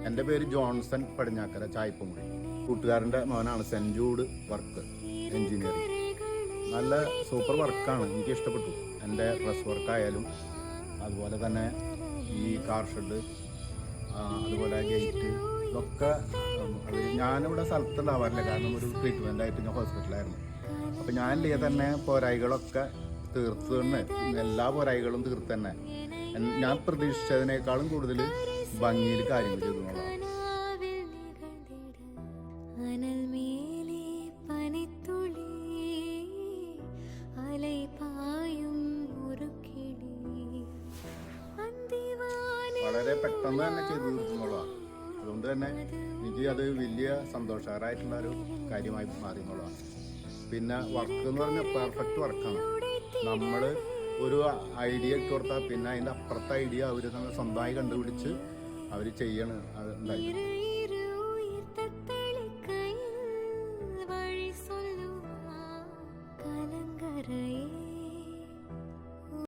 എൻ്റെ പേര് ജോൺസൺ പടിഞ്ഞാക്കര ചായപ്പുമുടി. കൂട്ടുകാരൻ്റെ മോനാണ് സെൻറ്റ് ജൂഡ് വർക്ക് എൻജിനീയറിംഗ്. നല്ല സൂപ്പർ വർക്കാണ്, എനിക്ക് ഇഷ്ടപ്പെട്ടു. എൻ്റെ ഡ്രസ് വർക്കായാലും അതുപോലെ തന്നെ ഈ കാർ ഷെഡ്, അതുപോലെ ഗേറ്റ്, ഇതൊക്കെ ഞാനിവിടെ സ്ഥലത്തുണ്ടാവാറില്ല, കാരണം ഒരു ട്രീറ്റ്മെൻ്റ് ആയിട്ട് ഞാൻ ഹോസ്പിറ്റലായിരുന്നു. അപ്പോൾ ഞാനില്ലേ തന്നെ പോരായികളൊക്കെ തീർത്ത് തന്നെ, എല്ലാ പോരായികളും തീർത്ത് തന്നെ ഞാൻ പ്രതീക്ഷിച്ചതിനേക്കാളും കൂടുതൽ ഭംഗിയിൽ കാര്യങ്ങൾ ചെയ്തു എന്നുള്ളതാണ്. വളരെ പെട്ടെന്ന് തന്നെ ചെയ്തു തീർക്കുന്നുള്ളതാണ്. അതുകൊണ്ട് തന്നെ എനിക്ക് അത് വലിയ സന്തോഷകരമായിട്ടുള്ള ഒരു കാര്യമായി മാറി എന്നുള്ളതാണ്. പിന്നെ വർക്ക് എന്ന് പറഞ്ഞാൽ പെർഫെക്റ്റ് വർക്കാണ്. നമ്മൾ ഒരു ഐഡിയ ഇട്ട് കൊടുത്താൽ പിന്നെ അതിൻ്റെ അപ്പുറത്തെ ഐഡിയ അവർ തന്നെ സ്വന്തമായി കണ്ടുപിടിച്ച് അവർ ചെയ്യണം ഉണ്ടായിരുന്നു.